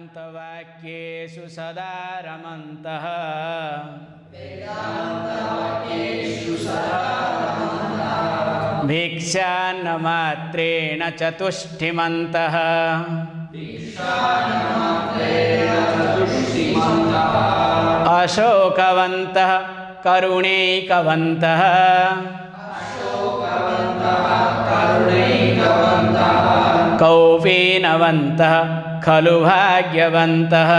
वेदान्तवाक्येषु सदा रमन्तः भिक्षान्नमात्रेण चतुष्टिमन्तः अशोकवन्तः करुणैकवन्तः कौपीनवन्तः खलु भाग्यवन्तः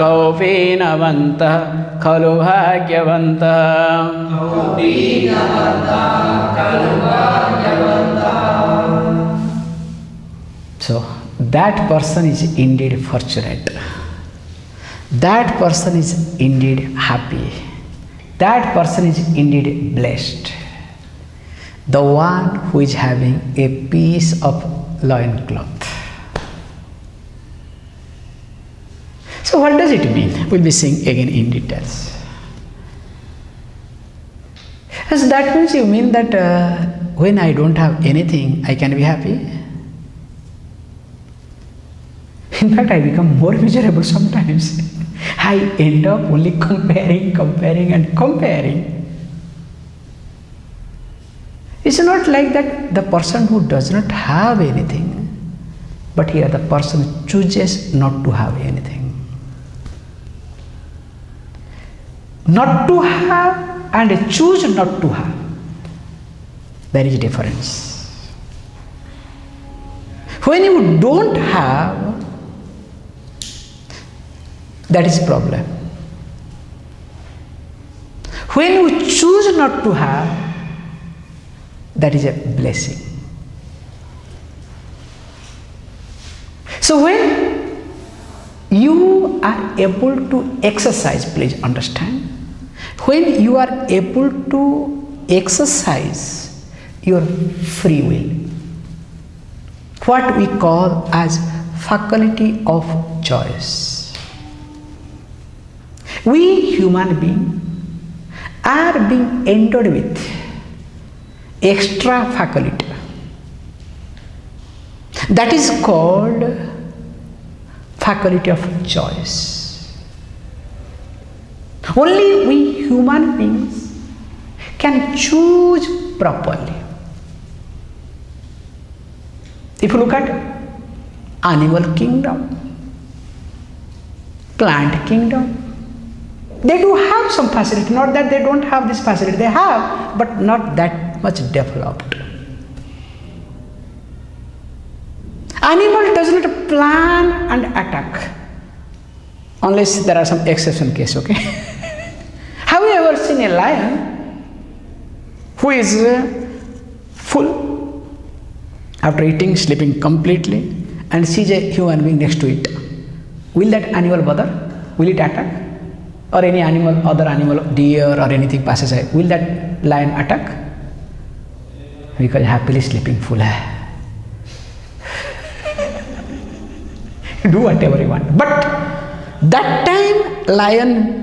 कौपीनवन्तः खलु भाग्यवन्तः. So that person is indeed fortunate. That person is indeed happy. That person is indeed blessed. The one who is having a piece of loincloth. So what does it mean? We'll be seeing again in details. So that means you mean that when I don't have anything, I can be happy? In fact, I become more miserable sometimes. I end up only comparing and comparing. It's not like that the person who does not have anything, but here the person chooses not to have anything. Not to have and choose not to have. There is a difference. When you don't have, that is problem. When you choose not to have, that is a blessing. So when you are able to exercise, please understand, when you are able to exercise your free will, what we call as faculty of choice, we human beings are being endowed with extra faculty that is called faculty of choice. Only we human beings can choose properly. If you look at animal kingdom, plant kingdom, they do have some facility, not that they don't have this facility, they have, but not that much developed. Animal does not plan and attack, unless there are some exception case, okay? Have you ever seen a lion who is full after eating, sleeping completely, and sees a human being next to it? Will that animal bother? Will it attack? Or any animal, other animal, deer or anything passes by, will that lion attack? Because happily sleeping full. Do whatever you want. But that time lion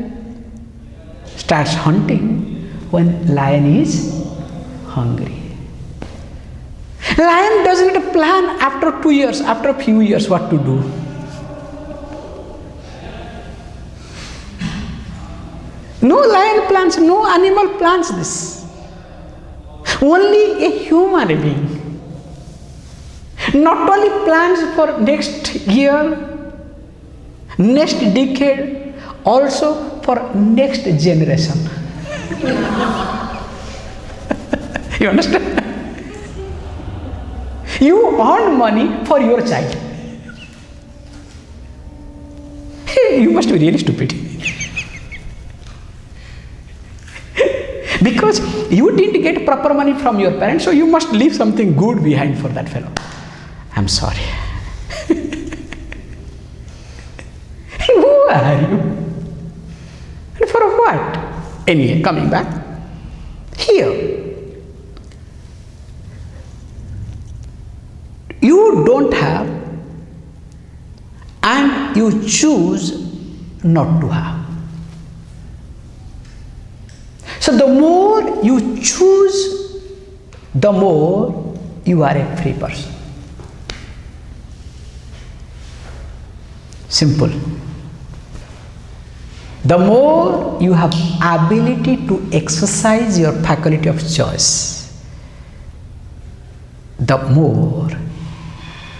starts hunting when lion is hungry. Lion doesn't plan after 2 years, after a few years what to do. No lion plans, no animal plans this. Only a human being not only plans for next year, next decade, also for next generation. You understand? You earn money for your child. You must be really stupid. Because you didn't get proper money from your parents, so you must leave something good behind for that fellow. I'm sorry. Who are you? And for what? Anyway, coming back. Here, you don't have and you choose not to have. So the more you choose, the more you are a free person. Simple. The more you have ability to exercise your faculty of choice, the more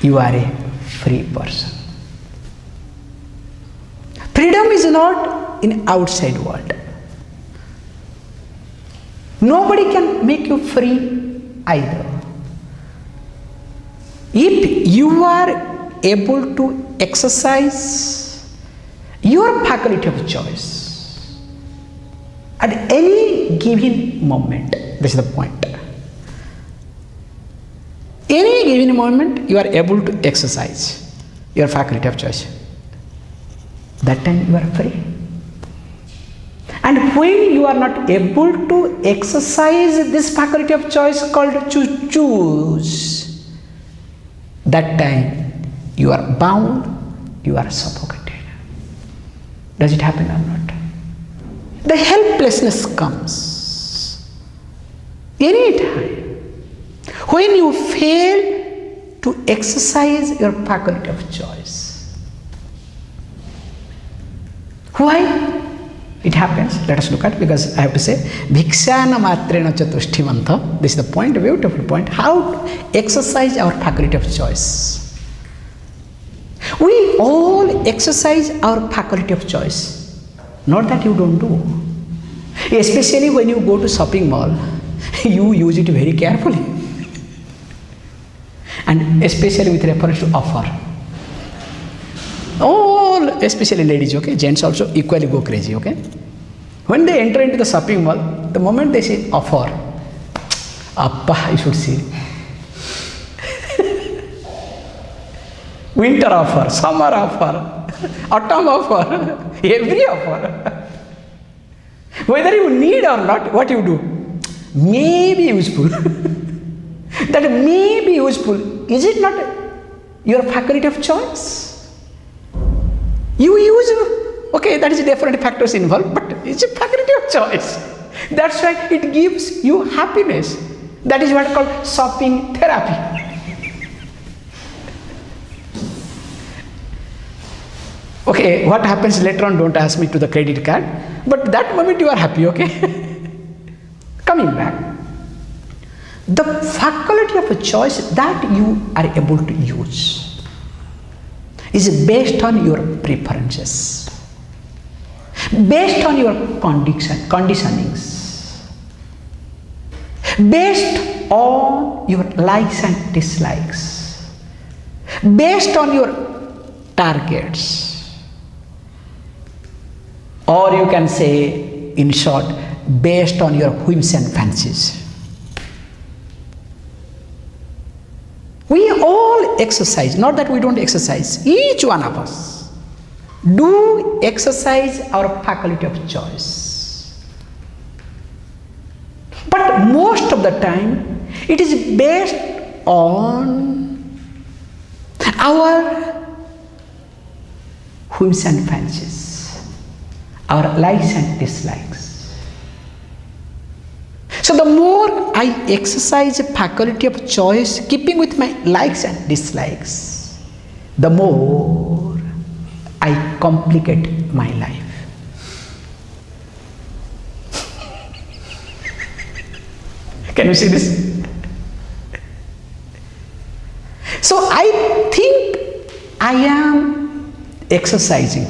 you are a free person. Freedom is not in outside world. Nobody can make you free either. If you are able to exercise your faculty of choice at any given moment, this is the point. Any given moment you are able to exercise your faculty of choice. That time you are free. And when you are not able to exercise this faculty of choice called to choose, that time you are bound, you are suffocated. Does it happen or not? The helplessness comes any time when you fail to exercise your faculty of choice. Why it happens? Let us look at, because I have to say, Bhikshana matrena chatushtimanta. This is the point, a beautiful point, how to exercise our faculty of choice. We all exercise our faculty of choice. Not that you don't do. Especially when you go to shopping mall, you use it very carefully. And especially with reference to offer. All, especially ladies, okay? Gents also equally go crazy, okay? When they enter into the shopping mall, the moment they say offer, appa, you should see. Winter offer, summer offer, autumn offer, every offer. Whether you need or not, what you do? May be useful. That may be useful. Is it not your faculty of choice? You use, okay, that is different factors involved, but it's a faculty of choice. That's why it gives you happiness. That is what is called shopping therapy. Okay, what happens later on, don't ask me to the credit card, but that moment you are happy, okay? Coming back, the faculty of a choice that you are able to use is based on your preferences, based on your conditionings, based on your likes and dislikes, based on your targets. Or you can say, in short, based on your whims and fancies. We all exercise, not that we don't exercise, each one of us do exercise our faculty of choice. But most of the time, it is based on our whims and fancies, our likes and dislikes. So the more I exercise a faculty of choice, keeping with my likes and dislikes, the more I complicate my life. Can you see this? So I think I am exercising.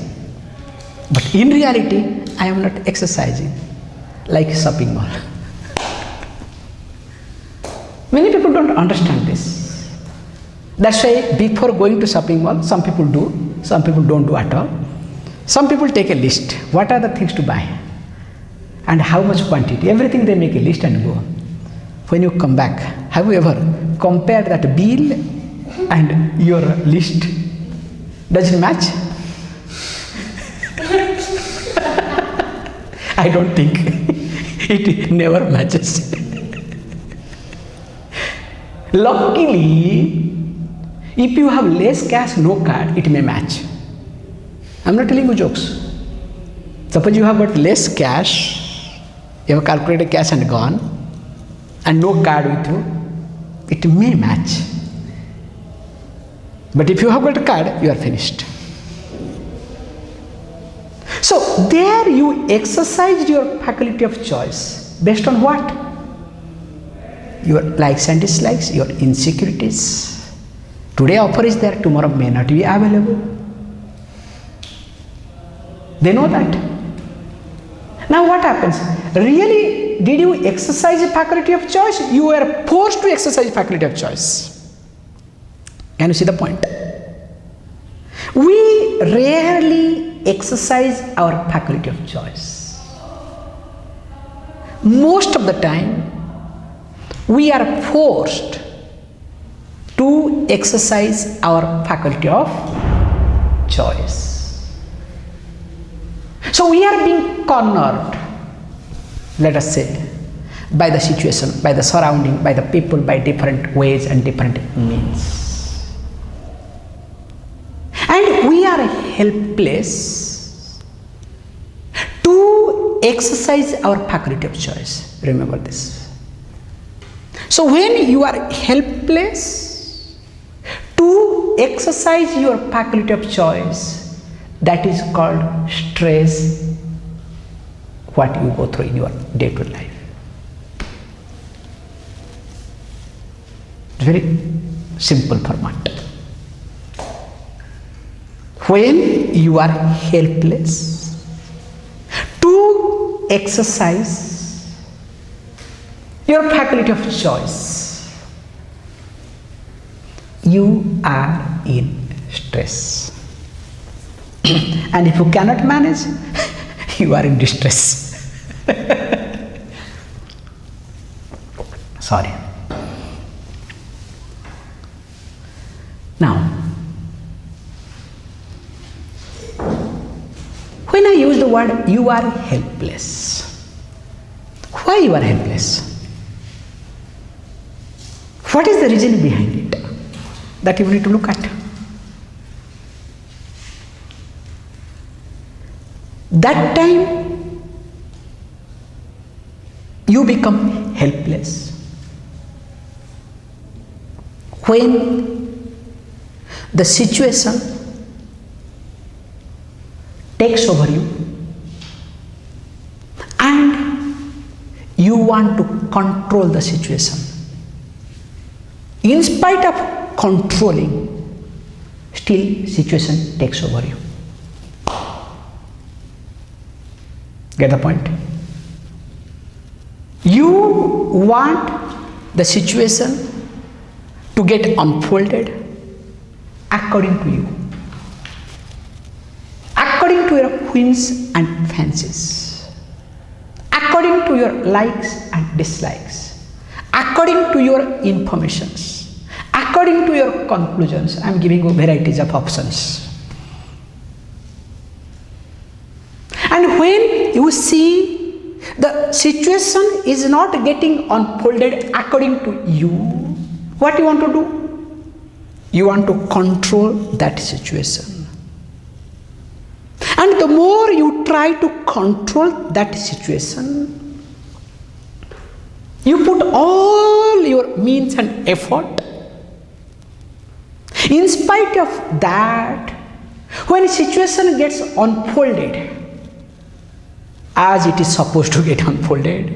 But in reality, I am not exercising like a shopping mall. Many people don't understand this. That's why before going to shopping mall, some people do, some people don't do at all. Some people take a list. What are the things to buy? And how much quantity? Everything they make a list and go. When you come back, have you ever compared that bill and your list? Does it match? I don't think. It never matches. Luckily, if you have less cash, no card, it may match. I'm not telling you jokes. Suppose you have got less cash, you have calculated cash and gone, and no card with you, it may match. But if you have got a card, you are finished. So there you exercised your faculty of choice based on what? Your likes and dislikes, your insecurities. Today offer is there, tomorrow may not be available. They know that. Now what happens? Really, did you exercise a faculty of choice? You were forced to exercise faculty of choice. Can you see the point? We rarely exercise our faculty of choice. Most of the time, we are forced to exercise our faculty of choice. So we are being cornered, let us say, by the situation, by the surrounding, by the people, by different ways and different means. And we are helpless to exercise our faculty of choice. Remember this. So when you are helpless to exercise your faculty of choice, that is called stress, what you go through in your day-to-day life. Very simple format. When you are helpless to exercise your faculty of choice, you are in stress. And if you cannot manage, you are in distress. Sorry. Now, when I use the word you are helpless, why you are helpless? What is the reason behind it? That you need to look at. That time you become helpless when the situation takes over you and you want to control the situation. In spite of controlling, still situation takes over you. Get the point? You want the situation to get unfolded according to you, according to your whims and fancies, according to your likes and dislikes, according to your informations, according to your conclusions. I am giving you varieties of options. And when you see the situation is not getting unfolded according to you, what you want to do? You want to control that situation. And the more you try to control that situation, you put all your means and effort. In spite of that, when a situation gets unfolded as it is supposed to get unfolded,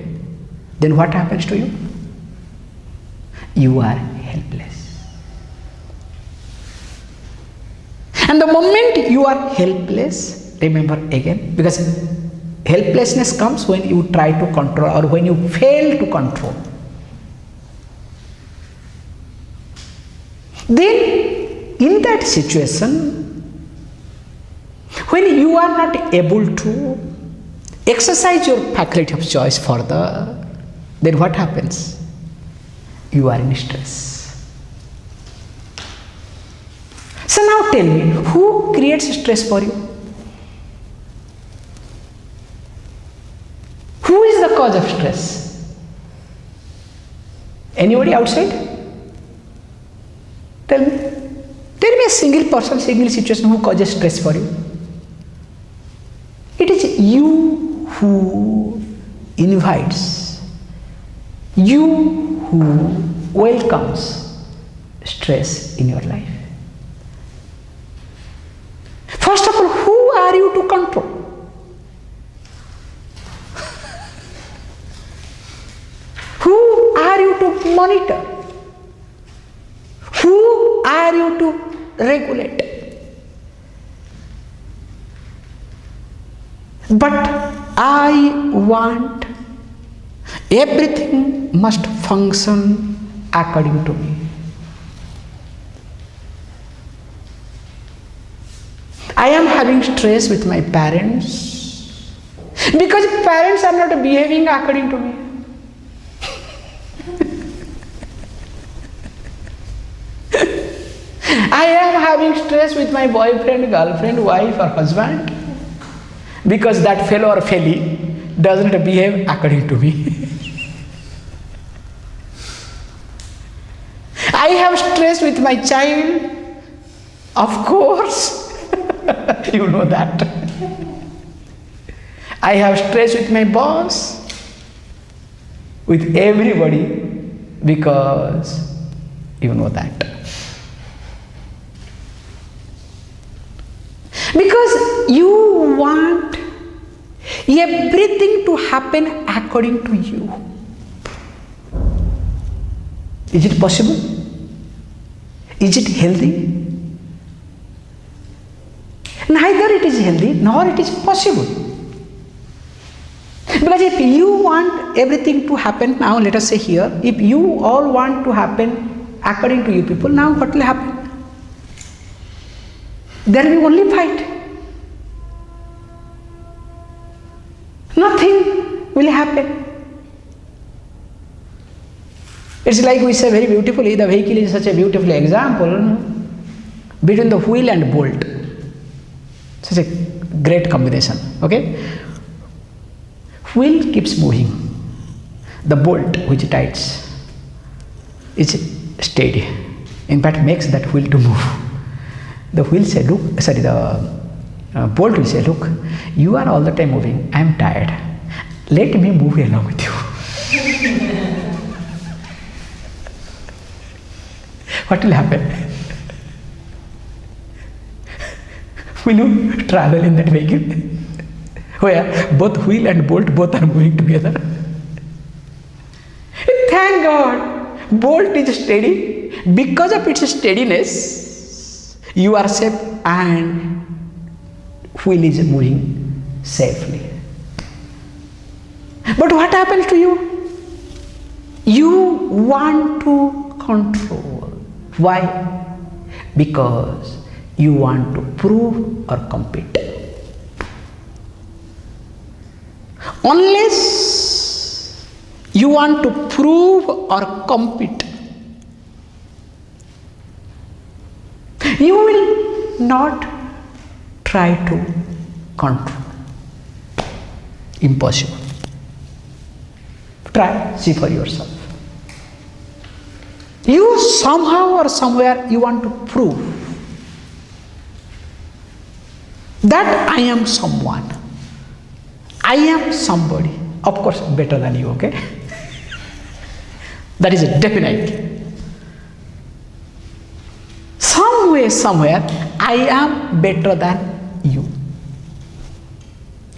then what happens to you? You are helpless. And the moment you are helpless, remember again, because helplessness comes when you try to control or when you fail to control. Then in that situation, when you are not able to exercise your faculty of choice further, then what happens? You are in stress. So now tell me, who creates stress for you? Who is the cause of stress? Anybody outside? Tell me. Tell me a single person, single situation who causes stress for you. It is you who invites, you who welcomes stress in your life. First of all, who are you to control? Who are you to monitor? Who are you to regulate? But I want everything must function according to me. I am having stress with my parents because parents are not behaving according to me. I am having stress with my boyfriend, girlfriend, wife or husband because that fellow or felly doesn't behave according to me. I have stress with my child, of course. You know that. I have stress with my boss, with everybody, because you know that. Because you want everything to happen according to you. Is it possible? Is it healthy? Neither it is healthy nor it is possible. Because if you want everything to happen now, let us say here, if you all want to happen according to you people, now what will happen? There will be only fight. Nothing will happen. It's like we say very beautifully, the vehicle is such a beautiful example between the wheel and bolt. Such a great combination. Okay? Wheel keeps moving. The bolt which tightens is steady. In fact, makes that wheel to move. The wheel say, look, sorry, the bolt will say, look, you are all the time moving. I am tired. Let me move along with you. What will happen? Will you travel in that vehicle where both wheel and bolt both are moving together? Thank God, bolt is steady. Because of its steadiness, you are safe and wheel is moving safely. But what happens to you? You want to control. Why? Because you want to prove or compete. Unless you want to prove or compete, you will not try to control. Impossible. Try, see for yourself. You somehow or somewhere you want to prove that I am someone. I am somebody. Of course, better than you, okay? That is definite. Some way, somewhere, I am better than you.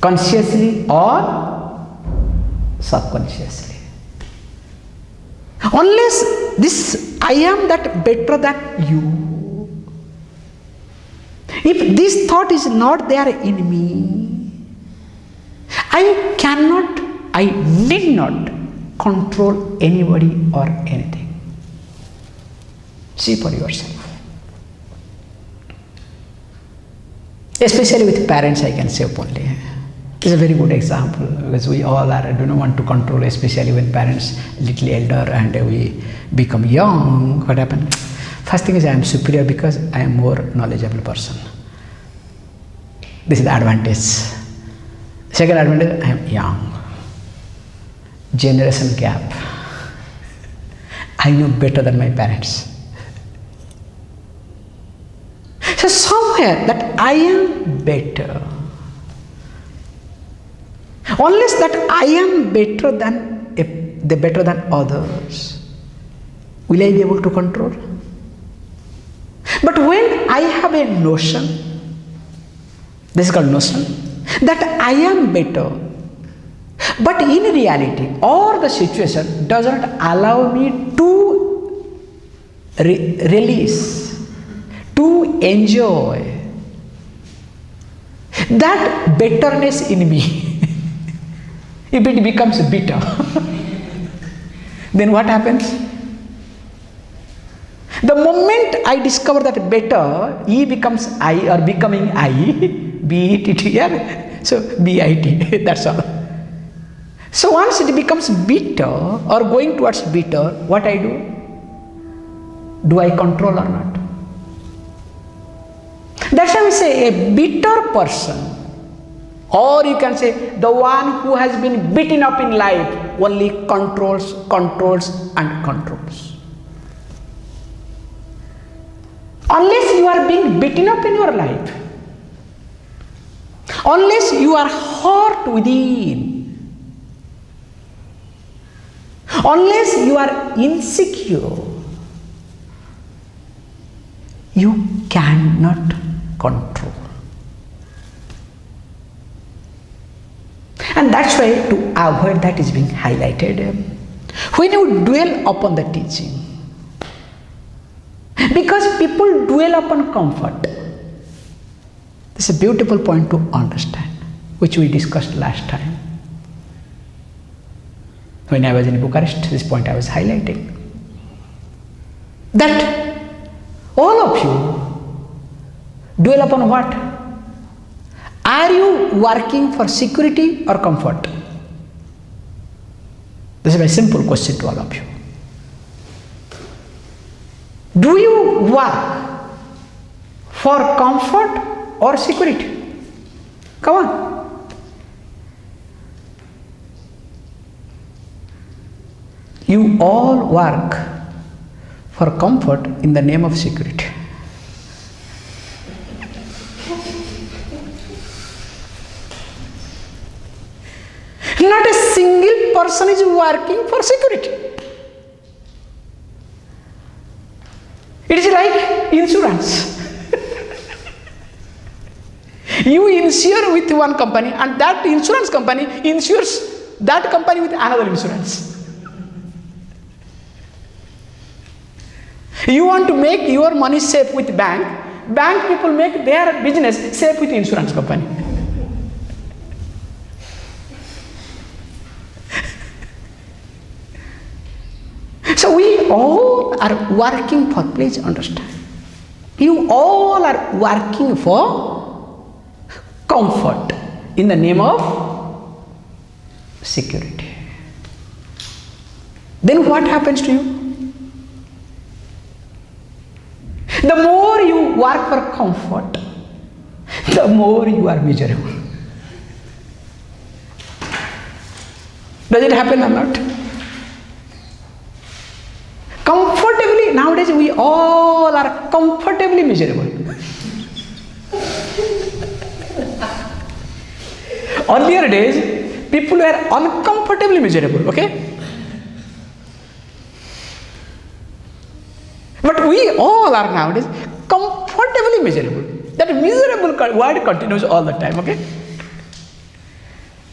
Consciously or subconsciously. Unless this I am that better than you. If this thought is not there in me, I cannot, I need not control anybody or anything. See for yourself. Especially with parents, I can say openly. It's a very good example because we all do not want to control, especially when parents little elder and we become young. What happens? First thing is I am superior because I am more knowledgeable person. This is the advantage. Second advantage, I am young. Generation gap. I know better than my parents. So somewhere that I am better. Unless that I am better than others, Will I be able to control? But when I have a notion, this is called notion, that I am better, but in reality or the situation does not allow me to release, to enjoy that betterness in me, if it becomes bitter, then what happens? The moment I discover that better, E becomes I or becoming I, B-E-T-T here, so B-I-T, that's all. So once it becomes bitter or going towards bitter, what I do? Do I control or not? That's why we say a bitter person, or you can say the one who has been beaten up in life only controls and controls. Unless you are being beaten up in your life, unless you are hurt within, unless you are insecure, you cannot control. And that's why to avoid that is being highlighted. When you dwell upon the teaching, because people dwell upon comfort, this is a beautiful point to understand, which we discussed last time. When I was in Bucharest, this point I was highlighting. That all of you dwell upon what? Are you working for security or comfort? This is a very simple question to all of you. Do you work for comfort or security? Come on. You all work for comfort in the name of security. Not a single person is working for security. It is like insurance. You insure with one company and that insurance company insures that company with another insurance. You want to make your money safe with bank people make their business safe with insurance company. So we all are working for, please understand, you all are working for comfort in the name of security. Then what happens to you? The more you work for comfort, the more you are miserable. Does it happen or not? Comfortably, nowadays we all are comfortably miserable. Earlier days, people were uncomfortably miserable, okay? But we all are nowadays comfortably miserable. That miserable word continues all the time, okay?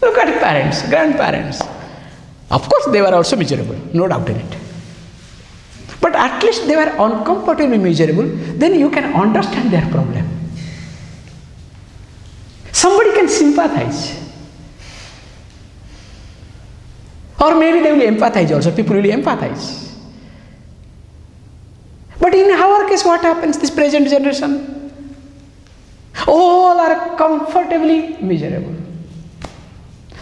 Look at parents, grandparents. Of course, they were also miserable, no doubt in it. But at least they were uncomfortably miserable, then you can understand their problem. Somebody can sympathize. Or maybe they will empathize also, people will empathize. But in our case, what happens, this present generation? All are comfortably miserable.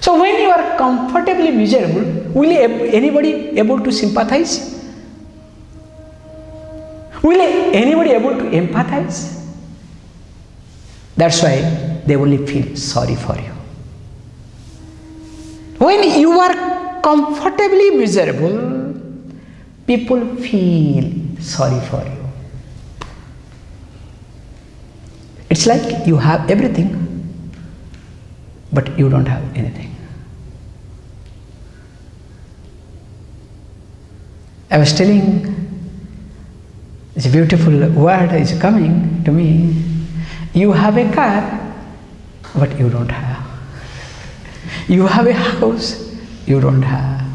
So when you are comfortably miserable, will anybody able to sympathize? Will anybody able to empathize? That's why they only feel sorry for you. When you are comfortably miserable, people feel sorry for you. It's like you have everything, but you don't have anything. I was telling It's a beautiful word is coming to me. You have a car, but you don't have. You have a house, you don't have.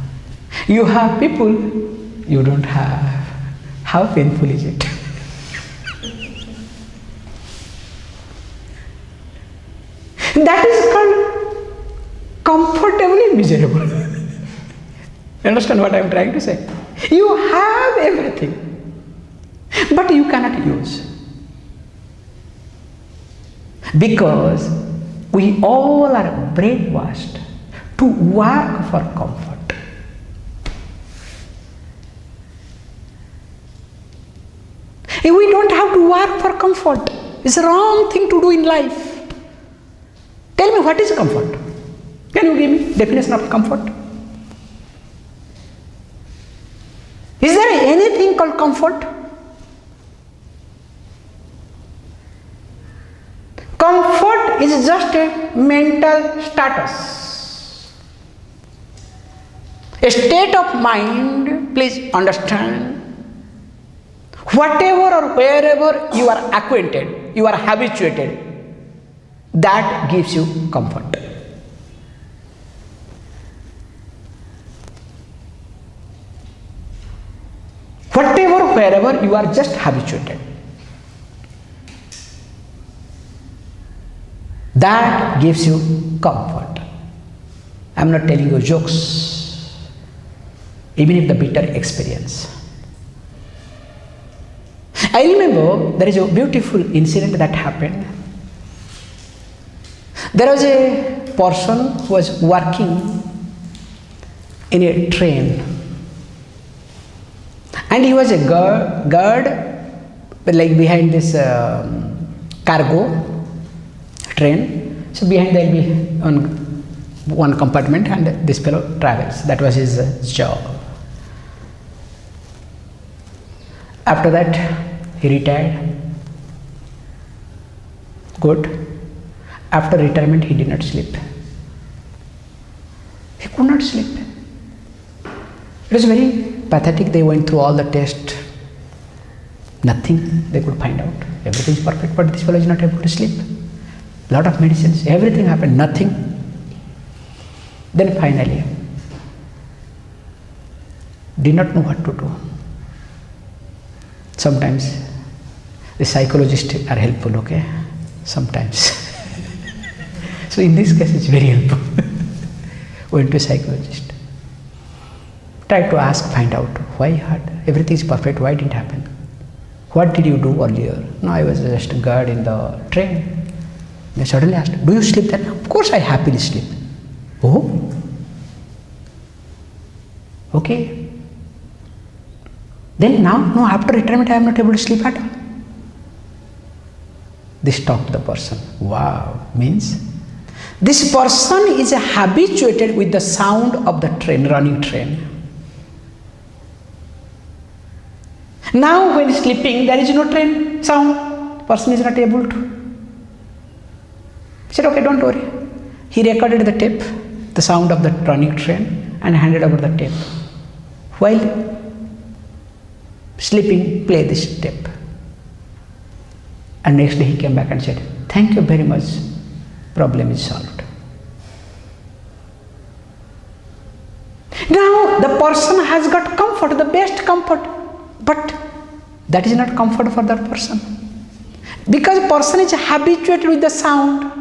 You have people, you don't have. How painful is it? That is called comfortably miserable. You understand what I am trying to say? You have everything, but you cannot use. Because we all are brainwashed to work for comfort. If we don't have to work for comfort, it's the wrong thing to do in life. Tell me, what is comfort? Can you give me definition of comfort? Is there anything called comfort? Comfort is just a mental status, a state of mind. Please understand. Whatever or wherever you are acquainted, you are habituated, that gives you comfort. Whatever, wherever you are just habituated, that gives you comfort. I am not telling you jokes, even if the bitter experience. I remember there is a beautiful incident that happened. There was a person who was working in a train, and he was a guard like behind this cargo train. So behind there will be on one compartment, and this fellow travels. That was his job. After that, he retired. Good. After retirement, he did not sleep. He could not sleep. It was very pathetic. They went through all the tests. Nothing they could find out. Everything is perfect, but this fellow is not able to sleep. Lot of medicines, everything happened, nothing. Then finally, did not know what to do. Sometimes the psychologists are helpful, okay? Sometimes. So in this case, it's very helpful. Went to a psychologist. Tried to ask, find out why everything is perfect, why didn't happen? What did you do earlier? No, I was just a guard in the train. They suddenly asked, do you sleep then? Of course I happily sleep. Oh? Okay. Then now, no, after retirement I am not able to sleep at all. This stopped the person. Wow, means this person is habituated with the sound of the train, running train. Now when sleeping, there is no train sound. Person is not able to. He said, okay, don't worry. He recorded the tape, the sound of the running train, and handed over the tape. While sleeping, play this tape. And next day he came back and said, thank you very much, problem is solved. Now the person has got comfort, the best comfort, but that is not comfort for that person. Because the person is habituated with the sound.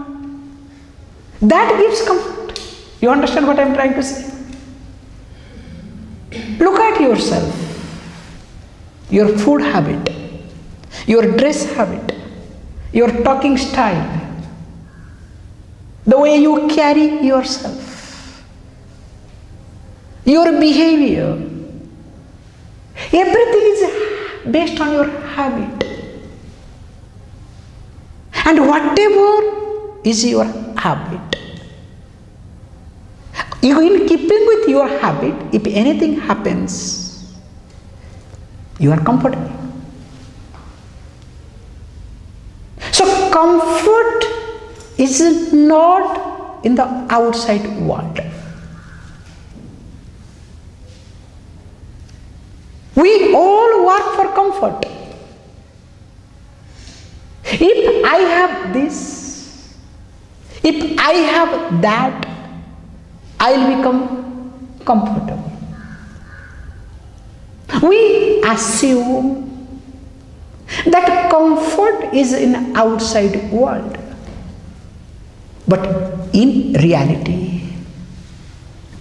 That gives comfort. You understand what I am trying to say? Look at yourself, your food habit, your dress habit, your talking style, the way you carry yourself, your behavior. Everything is based on your habit. And whatever is your habit, in keeping with your habit, if anything happens, you are comfortable. So comfort is not in the outside world. We all work for comfort. If I have this, if I have that, I will become comfortable. We assume that comfort is in outside world. But in reality,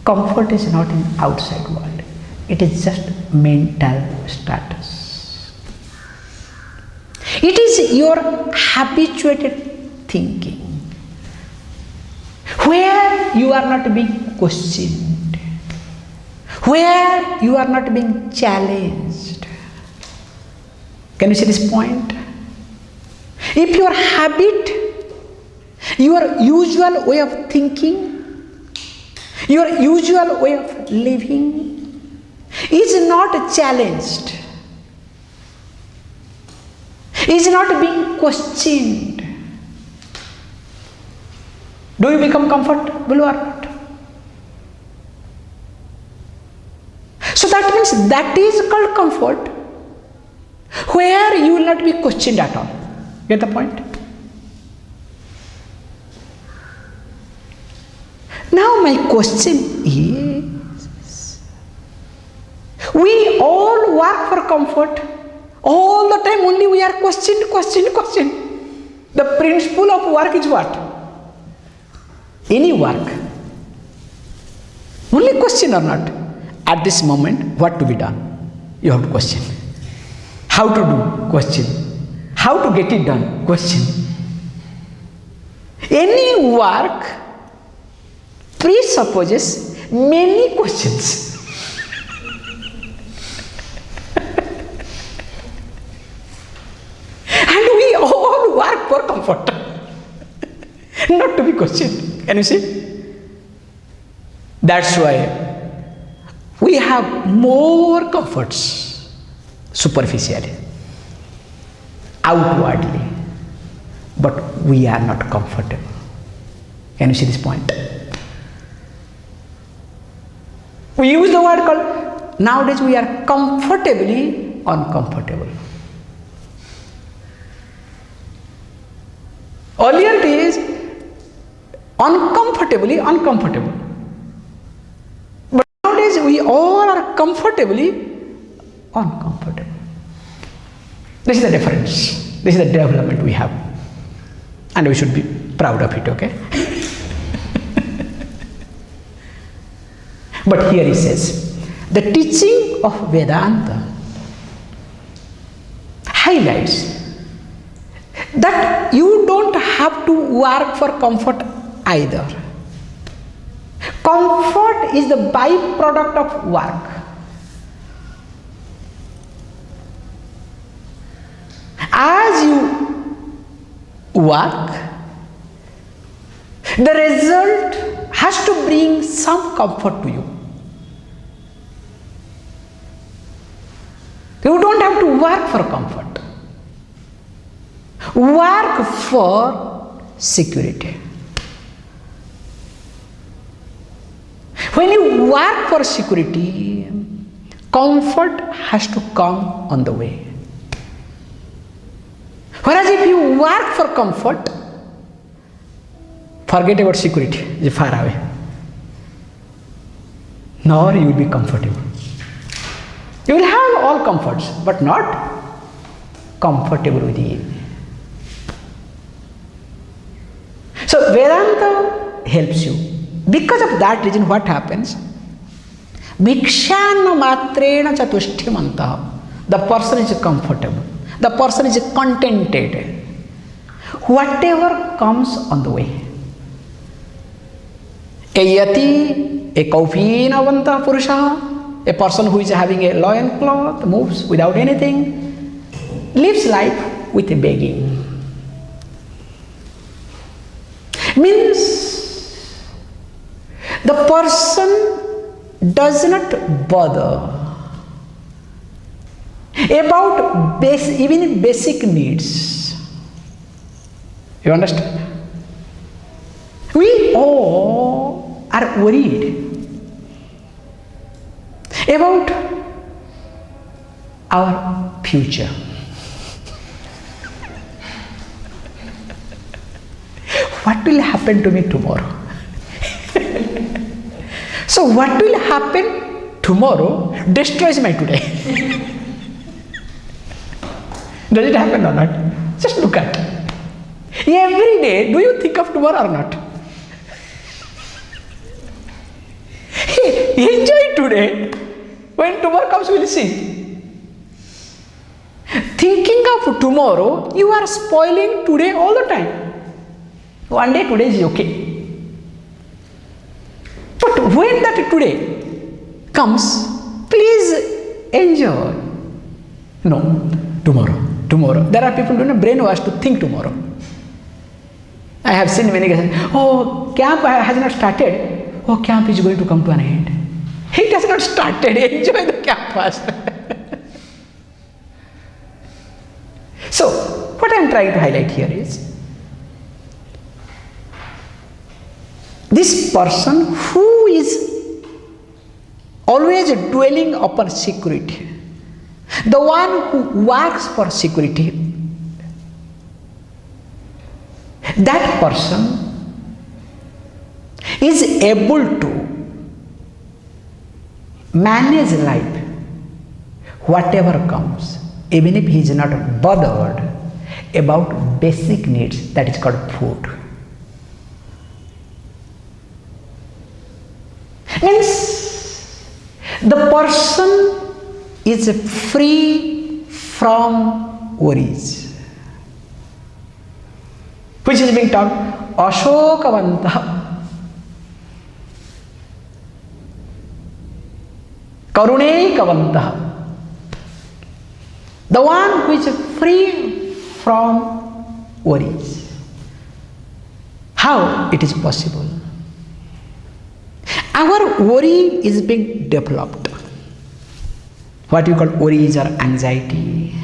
comfort is not in outside world. It is just mental status. It is your habituated thinking, where you are not being questioned, where you are not being challenged. Can you see this point? If your habit, your usual way of thinking, your usual way of living is not challenged, is not being questioned, do you become comfortable or not? So that means that is called comfort, where you will not be questioned at all. Get the point? Now my question is, we all work for comfort. All the time only we are questioned. The principle of work is what? Any work. Only question or not. At this moment, what to be done? You have to question. How to do? Question. How to get it done? Question. Any work presupposes many questions. And we all work for comfort, not to be questioned. Can you see? That's why we have more comforts superficially, outwardly, but we are not comfortable. Can you see this point? We use the word called, nowadays we are comfortably uncomfortable. Earlier it is uncomfortably uncomfortable. But nowadays we all are comfortably uncomfortable. This is the difference. This is the development we have. And we should be proud of it, okay? But here he says, the teaching of Vedanta highlights that you don't have to work for comfort either. Comfort is the byproduct of work. As you work, the result has to bring some comfort to you. You don't have to work for comfort. Work for security. When you work for security, comfort has to come on the way. Whereas if you work for comfort, forget about security, it's far away. Nor you will be comfortable. You will have all comforts, but not comfortable within. So Vedanta helps you. Because of that reason, what happens? Bhikshana matrena chatusthimanta. The person is comfortable. The person is contented. Whatever comes on the way. A yati, a kaupinavanta purusha, a person who is having a loin cloth, moves without anything, lives life with a begging. Means the person does not bother about even basic needs. You understand? We all are worried about our future. what will happen to me tomorrow? So what will happen tomorrow destroys my today. Does it happen or not? Just look at. Every day, do you think of tomorrow or not? Enjoy today. When tomorrow comes, we'll see. Thinking of tomorrow, you are spoiling today all the time. One day, today is okay. But when that today comes, please enjoy. No, tomorrow. There are people doing a brainwash to think tomorrow. I have seen many guys, oh, camp has not started. Oh, camp is going to come to an end. It has not started. Enjoy the camp first. So, what I am trying to highlight here is, this person who is always dwelling upon security, the one who works for security, that person is able to manage life, whatever comes, even if he is not bothered about basic needs, that is called food. Means the person is free from worries, which is being taught Ashokavanta, Karunekavanta, the one who is free from worries. How it is possible? Our worry is being developed. What you call worries or anxiety,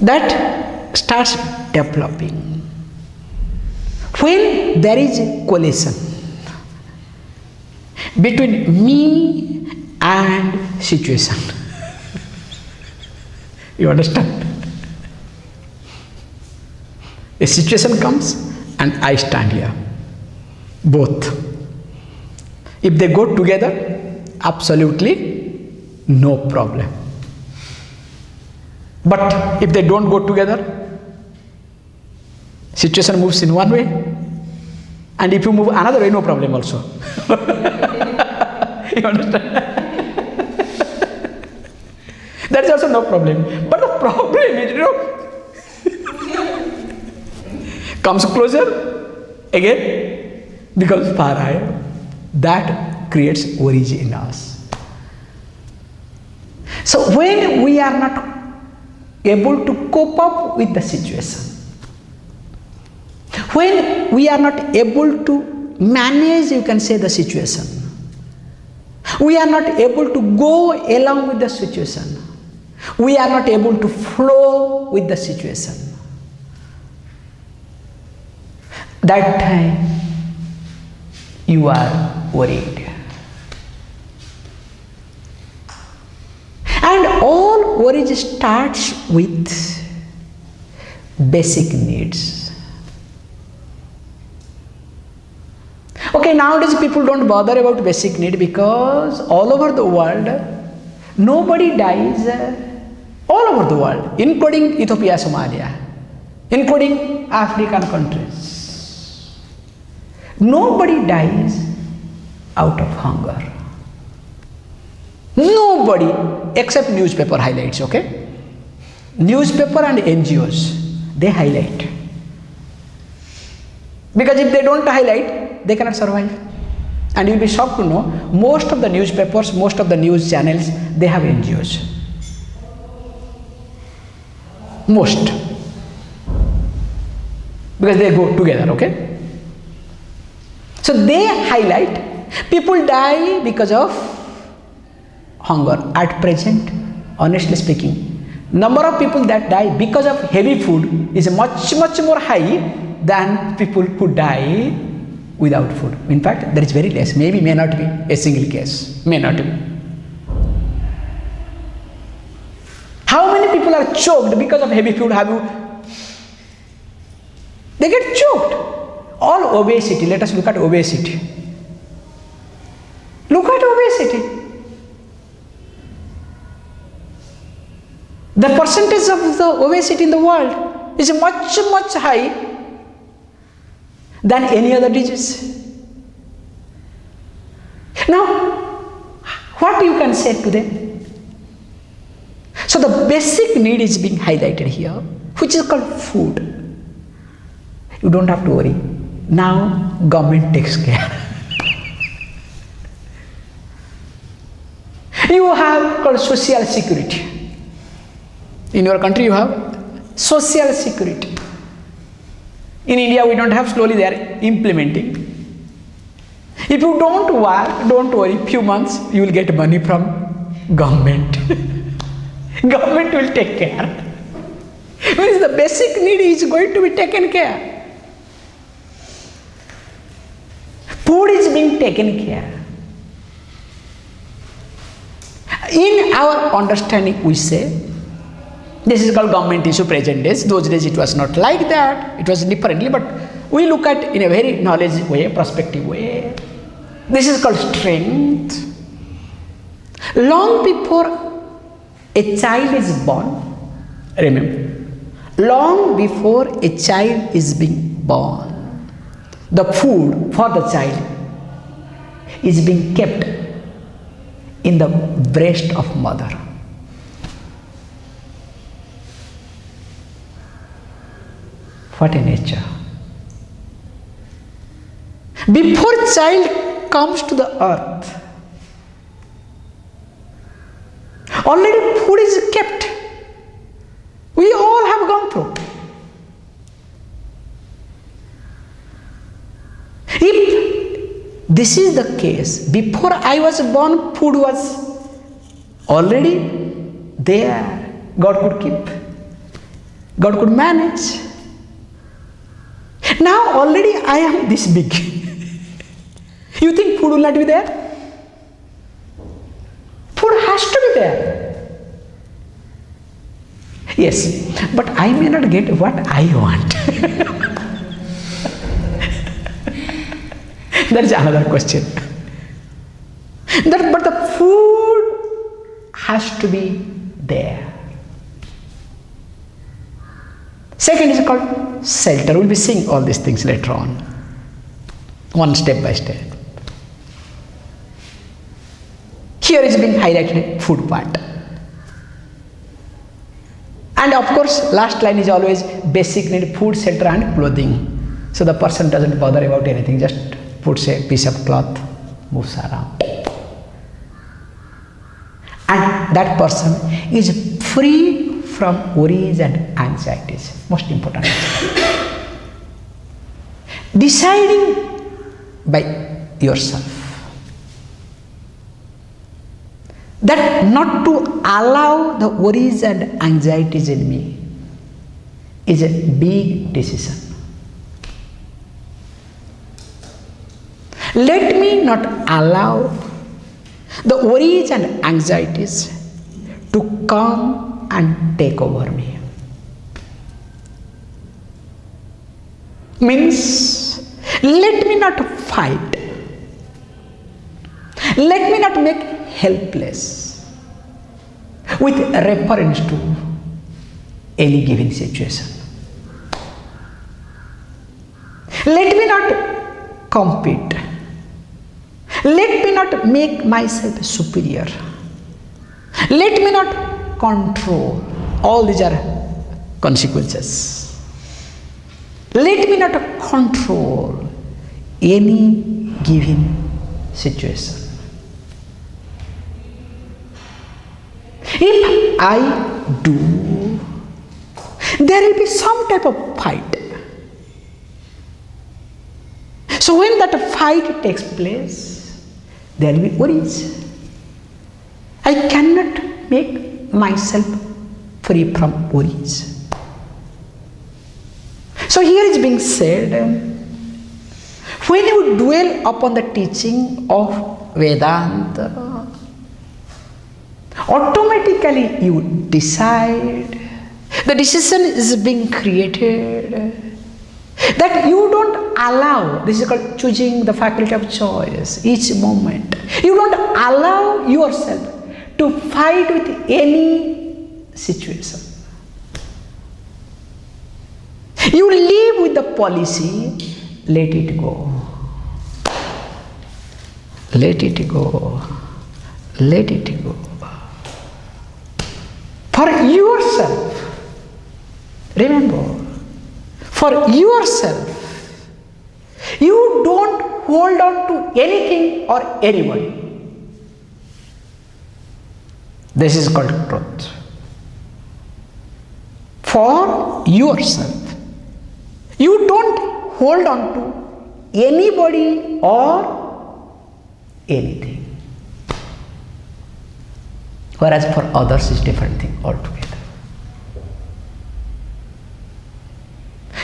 that starts developing when there is a collision between me and situation. You understand? A situation comes and I stand here. Both. If they go together, absolutely no problem. But if they don't go together, situation moves in one way, and if you move another way, no problem also. You understand? That is also no problem. But the problem is, comes closer, again becomes far higher. That creates worries in us. So when we are not able to cope up with the situation, when we are not able to manage, you can say, the situation, we are not able to go along with the situation, we are not able to flow with the situation, that time you are worried. And all worry starts with basic needs. Okay, nowadays people don't bother about basic need because all over the world, nobody dies, all over the world, including Ethiopia, Somalia, including African countries. Nobody dies out of hunger. Nobody, except newspaper highlights, okay? Newspaper and NGOs, they highlight. Because if they don't highlight, they cannot survive. And you'll be shocked to know, most of the newspapers, most of the news channels, they have NGOs. Most. Because they go together, okay? So they highlight, people die because of hunger. At present, honestly speaking, number of people that die because of heavy food is much more high than people who die without food. In fact, there is very less, maybe may not be a single case, may not be. How many people are choked because of heavy food? They get choked. All obesity, let us look at obesity. Look at obesity. The percentage of the obesity in the world is much, much high than any other disease. Now, what you can say to them? So the basic need is being highlighted here, which is called food. You don't have to worry. Now government takes care. You have called social security. In your country you have social security. In India we don't have, slowly they are implementing. If you don't work, don't worry, few months you will get money from government. Government will take care. Means the basic need is going to be taken care. Food is being taken care. In our understanding we say, this is called government issue present days. Those days it was not like that. It was differently, but we look at in a very knowledge way, perspective way. This is called strength. Long before a child is born, remember, long before a child is being born, the food for the child is being kept in the breast of mother. What a nature. Before child comes to the earth, already food is kept. We all have gone through. If this is the case, before I was born, food was already there. God could keep. God could manage. Now already I am this big. You think food will not be there? Food has to be there. Yes, but I may not get what I want. That is another question. But the food has to be there. Second is called shelter. We will be seeing all these things later on, one step by step. Here is being highlighted food part. And of course, last line is always basic need, food, shelter and clothing. So the person doesn't bother about anything, just puts a piece of cloth, moves around. And that person is free from worries and anxieties. Most important. Deciding by yourself that not to allow the worries and anxieties in me is a big decision. Let me not allow the worries and anxieties to come and take over me. Means, let me not fight. Let me not make helpless with reference to any given situation. Let me not compete. Let me not make myself superior. Let me not control. All these are consequences. Let me not control any given situation. If I do, there will be some type of fight. So when that fight takes place, there will be worries. I cannot make myself free from worries. So here is being said, when you dwell upon the teaching of Vedanta, automatically you decide, the decision is being created That you don't allow, this is called choosing the faculty of choice, each moment. You don't allow yourself to fight with any situation. You live with the policy, let it go. Let it go. Let it go. For yourself, remember, for yourself, you don't hold on to anything or anybody. This is called truth. For yourself, you don't hold on to anybody or anything. Whereas for others is different thing altogether.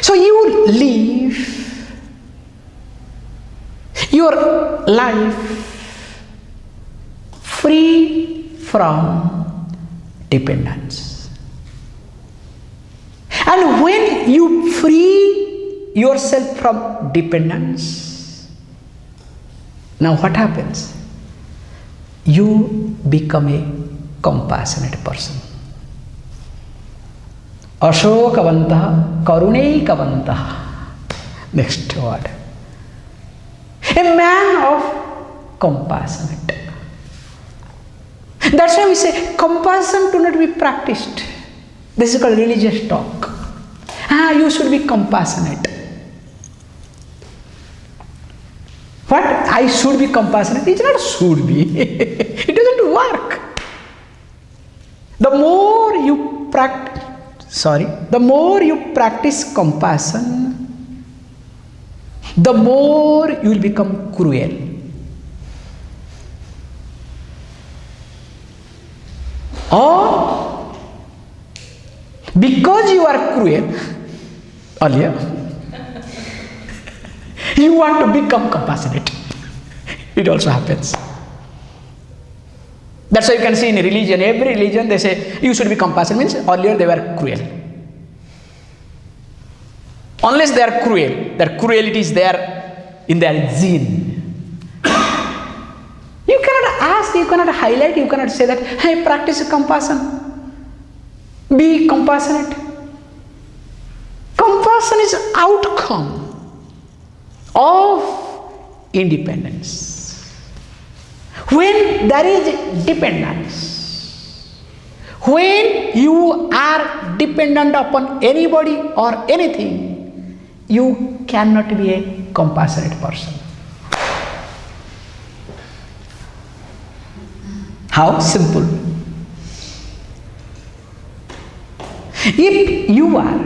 So you live your life free from dependence. And when you free yourself from dependence, now what happens? You become a compassionate person. Ashokavantah karuneikavantah. Next word. A man of compassionate. That's why we say compassion do not be practiced. This is called religious talk. You should be compassionate. What? I should be compassionate. It's not should be. It doesn't work. The more you practice compassion, the more you will become cruel. Or because you are cruel earlier, you want to become compassionate. It also happens. That's why you can see in religion, every religion they say you should be compassionate, means earlier they were cruel. Unless they are cruel, their cruelty is there in their gene. You cannot ask, you cannot highlight, you cannot say that, hey, practice compassion. Be compassionate. Compassion is outcome of independence. When there is dependence, when you are dependent upon anybody or anything, you cannot be a compassionate person. How simple. If you are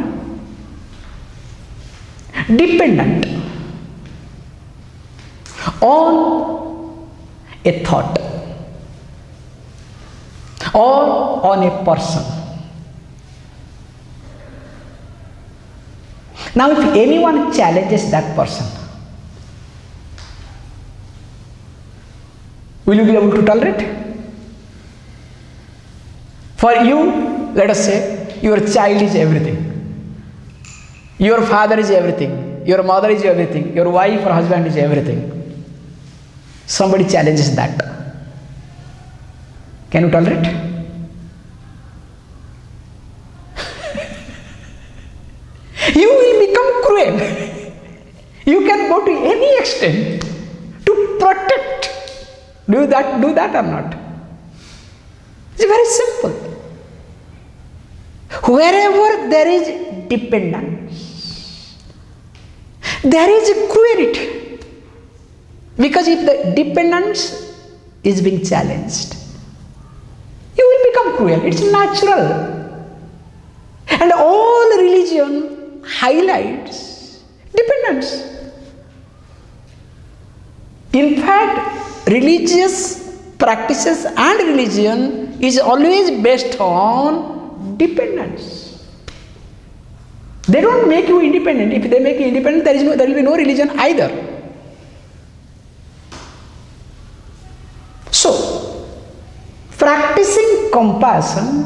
dependent on a thought or on a person, now if anyone challenges that person, will you be able to tolerate? For you, let us say, your child is everything. Your father is everything. Your mother is everything. Your wife or husband is everything. Somebody challenges that. Can you tolerate? You will become cruel. You can go to any extent to protect. Do that or not? It's very simple. Wherever there is dependence, there is cruelty. Because if the dependence is being challenged, you will become cruel. It's natural. And all religion highlights dependence. In fact, religious practices and religion is always based on dependence. They don't make you independent. If they make you independent, there will be no religion either. So, practicing compassion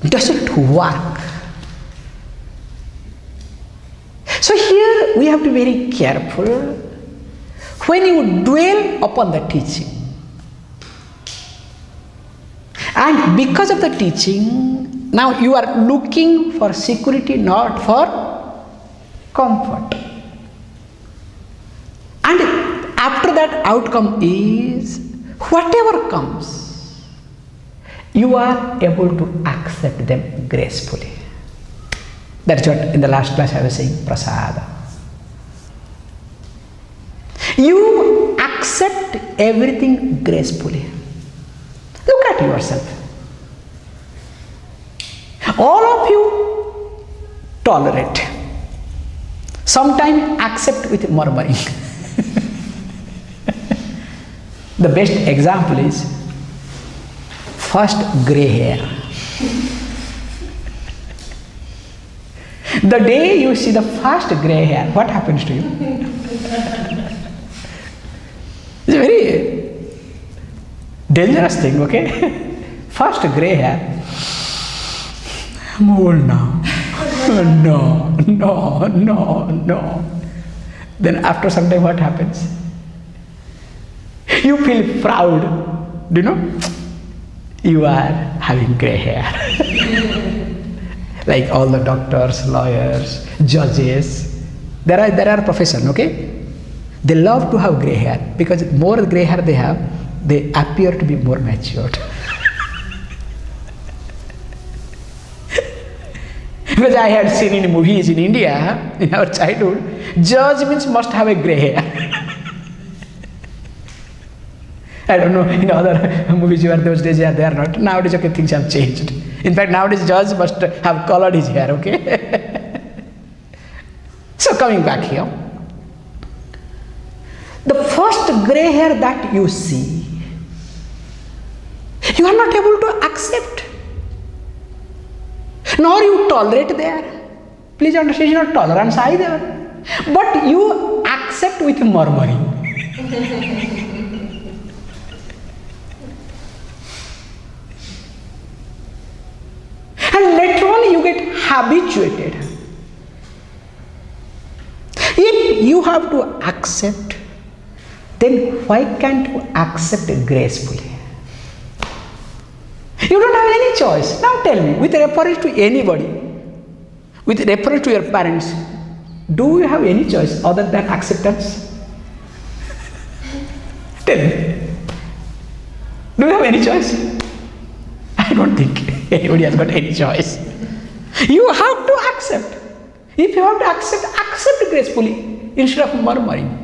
doesn't work. we have to be very careful when you dwell upon the teaching. And because of the teaching, now you are looking for security, not for comfort. And after that outcome is, whatever comes, you are able to accept them gracefully. That's what in the last class I was saying, prasada. You accept everything gracefully. Look at yourself. All of you tolerate. Sometimes accept with murmuring. The best example is first grey hair. The day you see the first grey hair, what happens to you? It's a very dangerous thing, okay? First grey hair. I'm old now. No. Then after some time what happens? You feel proud, do you know? You are having grey hair. Like all the doctors, lawyers, judges, there are professions, okay? They love to have grey hair because more grey hair they have, they appear to be more matured. Because I had seen in movies in India, in our childhood, judge means must have a grey hair. I don't know, in other movies you are those days, they are not. Nowadays, okay, things have changed. In fact, nowadays judge must have colored his hair, okay? So coming back here, the first grey hair that you see, you are not able to accept, nor you tolerate there. Please understand, it's not tolerance either, but you accept with murmuring. And later on you get habituated. If you have to accept, then why can't you accept gracefully? You don't have any choice. Now tell me, with reference to anybody, with reference to your parents, do you have any choice other than acceptance? Tell me. Do you have any choice? I don't think anybody has got any choice. You have to accept. If you have to accept, accept gracefully instead of murmuring.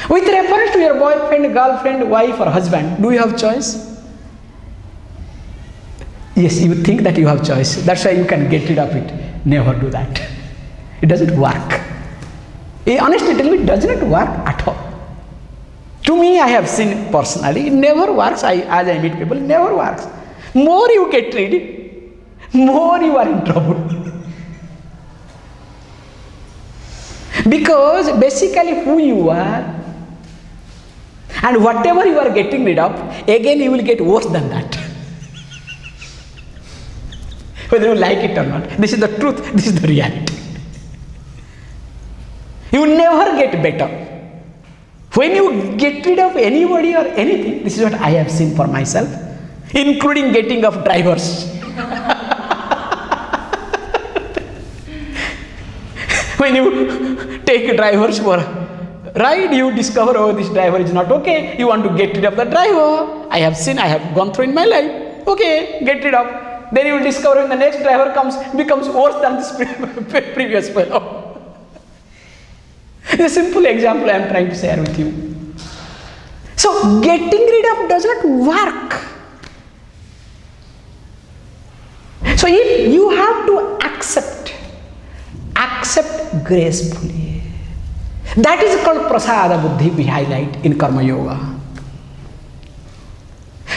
With reference to your boyfriend, girlfriend, wife or husband, do you have choice? Yes, you think that you have choice. That's why you can get rid of it. Never do that. It doesn't work. Honestly, tell me, it does not work at all. To me, I have seen personally, it never works. As I meet people, it never works. More you get rid, more you are in trouble. Because basically who you are and whatever you are getting rid of, again you will get worse than that. Whether you like it or not. This is the truth, this is the reality. You will never get better. When you get rid of anybody or anything, this is what I have seen for myself, including getting of drivers. When you take drivers for a ride, you discover, oh, this driver is not okay. You want to get rid of the driver. I have seen, I have gone through in my life. Okay, get rid of. Then you will discover when the next driver comes, becomes worse than this previous fellow. It's a simple example I am trying to share with you. So, getting rid of does not work. So, if you have to accept gracefully. That is called prasada buddhi we highlight in karma yoga.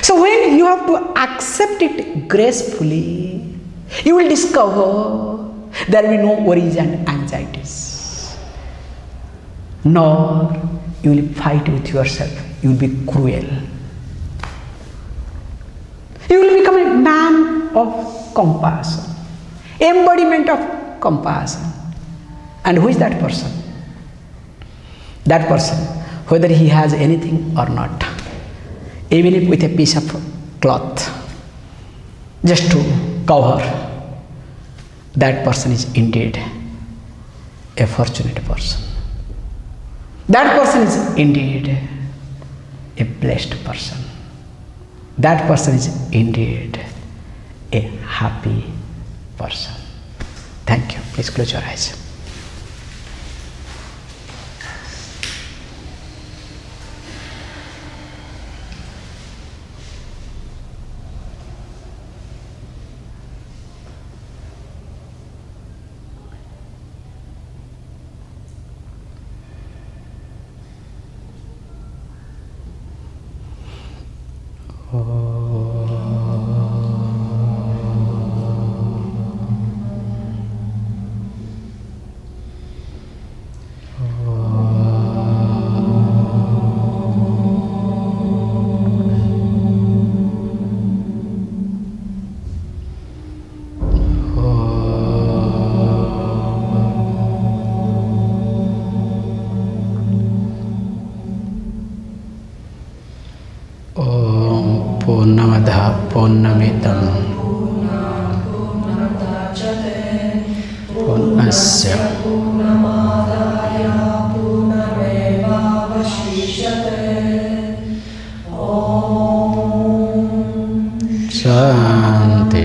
So, when you have to accept it gracefully, you will discover there will be no worries and anxieties. Nor you will fight with yourself, you will be cruel. You will become a man of compassion, embodiment of compassion. And who is that person? That person, whether he has anything or not, even if with a piece of cloth, just to cover, that person is indeed a fortunate person. That person is indeed a blessed person. That person is indeed a happy person. Thank you. Please close your eyes. Purnamada Purnamidam Purnasya Shanti